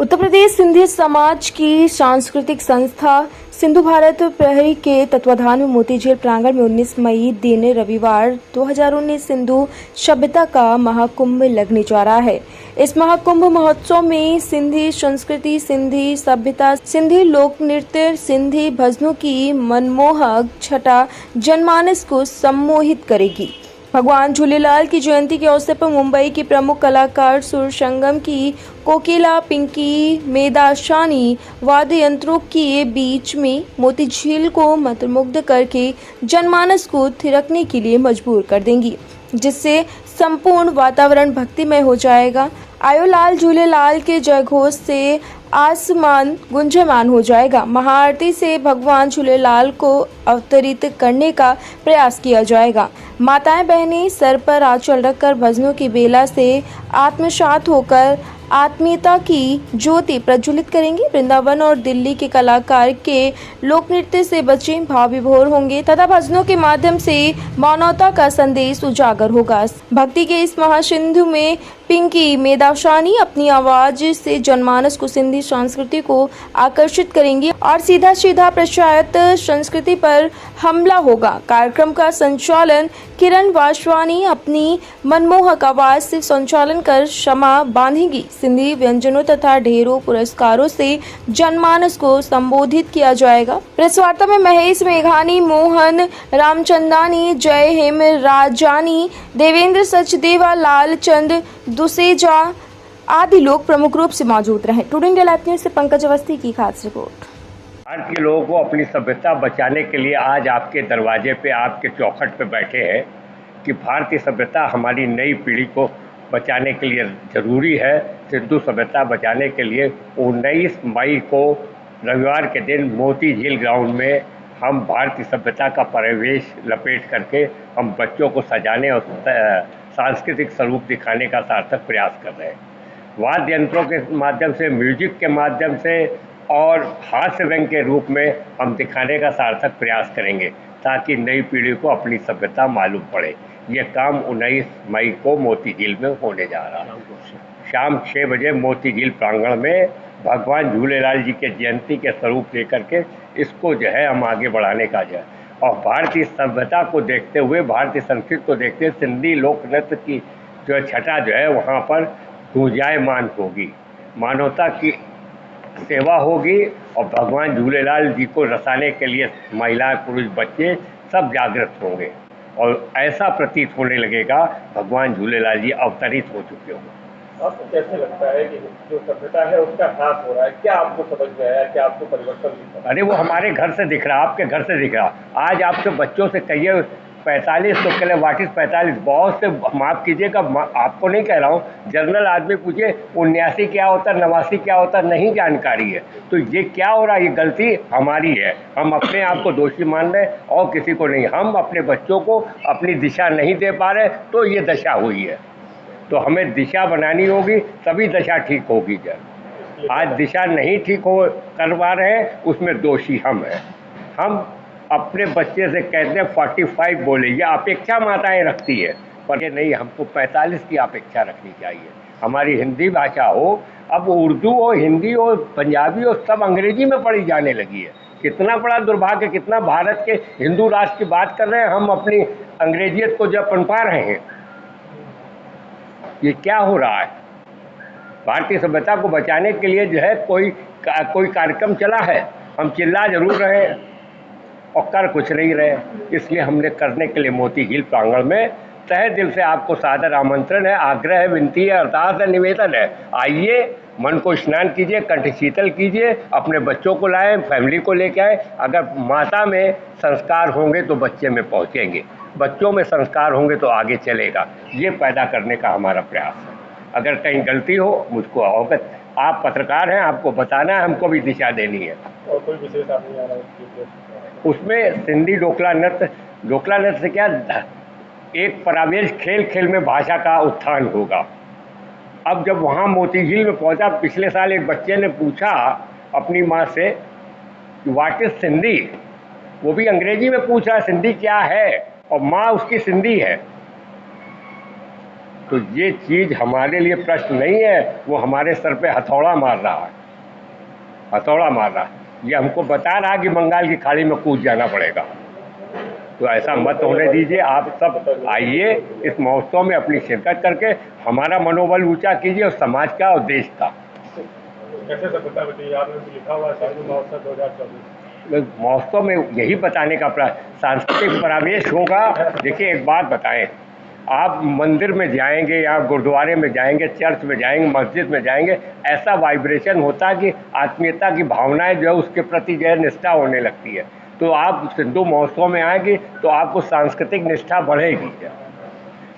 उत्तर प्रदेश सिंधी समाज की सांस्कृतिक संस्था सिंधु भारत प्रहरी के तत्वाधान में मोती झील प्रांगण में 19 मई दिन रविवार 2019 सिंधु सभ्यता का महाकुंभ लगने जा रहा है। इस महाकुंभ महोत्सव में सिंधी संस्कृति, सिंधी सभ्यता, सिंधी लोक नृत्य, सिंधी भजनों की मनमोहक छटा जनमानस को सम्मोहित करेगी। भगवान झूलेलाल की जयंती के अवसर पर मुंबई की प्रमुख कलाकार सुर संगम की कोकिला, पिंकी, मेदाशानी वाद्य यंत्रों के बीच में मोती झील को मंत्रमुग्ध करके जनमानस को थिरकने के लिए मजबूर कर देंगी, जिससे संपूर्ण वातावरण भक्तिमय हो जाएगा। आयो लाल झूलेलाल के जयघोष से आसमान गुंजयमान हो जाएगा। महाआरती से भगवान झूलेलाल को अवतरित करने का प्रयास किया जाएगा। माताएं बहनें सर पर आंचल रखकर भजनों की बेला से आत्मसात होकर आत्मीयता की ज्योति प्रज्वलित करेंगे। वृंदावन और दिल्ली के कलाकार के लोक नृत्य से बच्चे भाव विभोर होंगे तथा भजनों के माध्यम से मानवता का संदेश उजागर होगा। भक्ति के इस महासिंधु में पिंकी, मेदाशानी अपनी आवाज से जनमानस को सिंधी संस्कृति को आकर्षित करेंगी और सीधा सीधा पाश्चात्य संस्कृति पर हमला होगा। कार्यक्रम का संचालन किरण वासवानी अपनी मनमोहक आवाज से संचालन कर क्षमा बांधेगी। सिंधी व्यंजनों तथा ढेरों पुरस्कारों से जनमानस को संबोधित किया जाएगा। प्रेस वार्ता में महेश मेघानी, मोहन रामचंदानी, जय हेम राजानी, देवेंद्र सचदेवा, लालचंद दुसेजा आदि लोग प्रमुख रूप से मौजूद रहे। टुडे इंडिया लाइव न्यूज़ से पंकज अवस्थी की खास रिपोर्ट। भारत के लोगों को अपनी सभ्यता बचाने के लिए आज आपके दरवाजे पे, आपके चौखट पे बैठे हैं कि भारतीय सभ्यता हमारी नई पीढ़ी को बचाने के लिए ज़रूरी है। सिंधु सभ्यता बचाने के लिए 19 मई को रविवार के दिन मोती झील ग्राउंड में हम भारतीय सभ्यता का परिवेश लपेट करके हम बच्चों को सजाने और सांस्कृतिक स्वरूप दिखाने का सार्थक प्रयास कर रहे हैं। वाद्य यंत्रों के माध्यम से, म्यूजिक के माध्यम से और हास्य व्यंग के रूप में हम दिखाने का सार्थक प्रयास करेंगे ताकि नई पीढ़ी को अपनी सभ्यता मालूम पड़े। ये काम 19 मई को मोती झील में होने जा रहा है। शाम 6 बजे मोती झील प्रांगण में भगवान झूलेलाल जी के जयंती के स्वरूप लेकर के इसको जो है हम आगे बढ़ाने का जो है, और भारतीय सभ्यता को देखते हुए, भारतीय संस्कृति को देखते हुए सिंधी लोक नृत्य की जो छटा जो है वहाँ पर गुंजायमान होगी। मानवता की सेवा होगी और भगवान झूलेलाल जी को रसाने के लिए महिला, पुरुष, बच्चे सब जागृत होंगे और ऐसा प्रतीत होने लगेगा भगवान झूलेलाल जी अवतरित हो चुके होंगे। आपको कैसे लगता है कि जो सभ्यता है उसका ह्रास हो रहा है? क्या आपको समझ में आया, क्या आपको परिवर्तन दिख रहा है? अरे वो हमारे घर से दिख रहा, आपके घर से दिख रहा। आज आपसे बच्चों से कहिए 45 तो कह ले वाट इज 45, बहुत से, माफ़ कीजिएगा, आपको नहीं कह रहा हूँ, जनरल आदमी पूछे 79 क्या होता है, 89 क्या होता है, नहीं जानकारी है। तो ये क्या हो रहा है? ये गलती हमारी है। हम अपने आप को दोषी मान रहे और किसी को नहीं। हम अपने बच्चों को अपनी दिशा नहीं दे पा रहे तो ये दशा हुई है। तो हमें दिशा बनानी होगी, तभी दशा ठीक होगी। जब आज दिशा नहीं ठीक हो कर पा रहे हैं उसमें दोषी हम हैं। हम अपने बच्चे से कहते हैं 45 बोले, ये अपेक्षा माताएं रखती है, पर ये नहीं, हमको 45 की अपेक्षा रखनी चाहिए। हमारी हिंदी भाषा हो, अब उर्दू हो, हिंदी हो, पंजाबी हो, सब अंग्रेजी में पढ़ी जाने लगी है। कितना बड़ा दुर्भाग्य, कितना भारत के हिंदू राष्ट्र की बात कर रहे हैं, हम अपनी अंग्रेजियत को जब पनपा रहे हैं। ये क्या हो रहा है? भारतीय सभ्यता को बचाने के लिए जो है कोई कार्यक्रम चला है, हम चिल्ला जरूर रहे हैं और कर कुछ नहीं रहे। इसलिए हमने करने के लिए मोती झील प्रांगण में तहे दिल से आपको सादर आमंत्रण है, आग्रह है, विनती है, अरदास है, निवेदन है। आइए, मन को स्नान कीजिए, कंठ शीतल कीजिए, अपने बच्चों को लाएं, फैमिली को लेके आएँ। अगर माता में संस्कार होंगे तो बच्चे में पहुँचेंगे, बच्चों में संस्कार होंगे तो आगे चलेगा। ये पैदा करने का हमारा प्रयास है। अगर कहीं गलती हो मुझको अवगत, आप पत्रकार हैं, आपको बताना है, हमको भी दिशा देनी है। और कोई विशेष आप नहीं आ रहा है उसमें सिंधी डोकला नृत्य से क्या, एक परावेश खेल खेल में भाषा का उत्थान होगा। अब जब वहाँ मोती झील में पहुँचा, पिछले साल एक बच्चे ने पूछा अपनी माँ से व्हाट इज सिंधी, वो भी अंग्रेजी में पूछ रहा है सिंधी क्या है, और माँ उसकी सिंधी है। तो ये चीज़ हमारे लिए प्रश्न नहीं है, वो हमारे सर पे हथौड़ा मार रहा है, हथौड़ा मार रहा है। ये हमको बता रहा है कि बंगाल की खाड़ी में कूद जाना पड़ेगा। तो ऐसा मत होने दीजिए। आप सब आइए इस महोत्सव में अपनी शिरकत करके हमारा मनोबल ऊंचा कीजिए, और समाज का और देश का। कैसे सभ्यता बताइए, आपने तो लिखा हुआ है सिंधु महोत्सव 2024। महोत्सव में यही बताने का सांस्कृतिक प्रवेश होगा। देखिए एक बात बताएं, आप मंदिर में जाएंगे या गुरुद्वारे में जाएंगे, चर्च में जाएंगे, मस्जिद में जाएंगे, ऐसा वाइब्रेशन होता है कि आत्मीयता की भावनाएं जो है उसके प्रति जो है निष्ठा होने लगती है। तो आप सिंधु महोत्सव में आएंगे तो आपको सांस्कृतिक निष्ठा बढ़ेगी।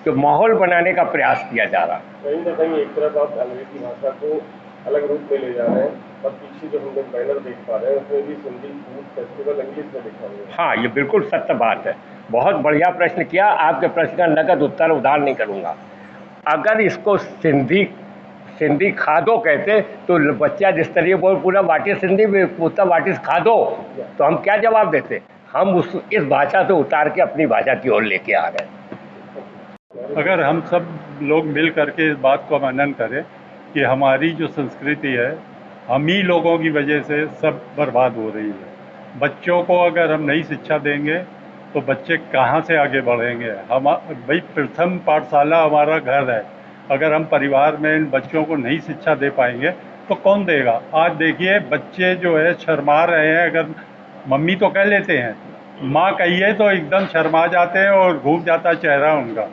तो माहौल बनाने का प्रयास किया जा रहा है। कहीं ना कहीं एक तरफ आप अंग्रेजी भाषा को अलग रूप में ले जा रहे हैं, और पीछे जो हम लोग बैनर देख पा रहे हैं उसमें भी सिंधी फूड फेस्टिवल इंग्लिश में लिखा हुआ है। हाँ, ये बिल्कुल सत्य बात है। बहुत बढ़िया प्रश्न किया। आपके प्रश्न का नगद उत्तर उधार नहीं करूँगा। अगर इसको सिंधी खादो कहते तो बच्चा जिस तरीके बोल पूरा वाटिस सिंधी में पूछता वाटिस खादो, तो हम क्या जवाब देते? हम इस भाषा से उतार के अपनी भाषा की ओर लेके आ गए। अगर हम सब लोग मिल करके इस बात को मनन करें कि हमारी जो संस्कृति है हम ही लोगों की वजह से सब बर्बाद हो रही है। बच्चों को अगर हम नई शिक्षा देंगे तो बच्चे कहाँ से आगे बढ़ेंगे? हम भाई प्रथम पाठशाला हमारा घर है। अगर हम परिवार में इन बच्चों को नई शिक्षा दे पाएंगे तो कौन देगा? आज देखिए बच्चे जो है शर्मा रहे हैं। अगर मम्मी तो कह लेते हैं, माँ कहिए तो एकदम शर्मा जाते हैं और घूम जाता चेहरा उनका।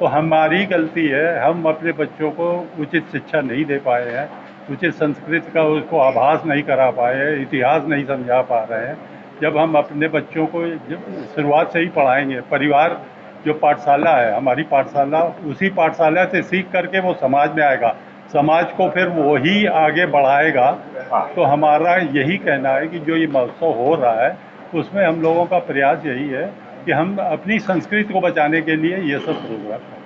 तो हमारी गलती है, हम अपने बच्चों को उचित शिक्षा नहीं दे पाए हैं, उचित संस्कृति का उसको आभास नहीं करा पाए हैं, इतिहास नहीं समझा पा रहे हैं। जब हम अपने बच्चों को जब शुरुआत से ही पढ़ाएंगे, परिवार जो पाठशाला है हमारी पाठशाला, उसी पाठशाला से सीख करके वो समाज में आएगा, समाज को फिर वो ही आगे बढ़ाएगा। तो हमारा यही कहना है कि जो ये महोत्सव हो रहा है उसमें हम लोगों का प्रयास यही है कि हम अपनी संस्कृति को बचाने के लिए ये सब प्रोग्राम करें।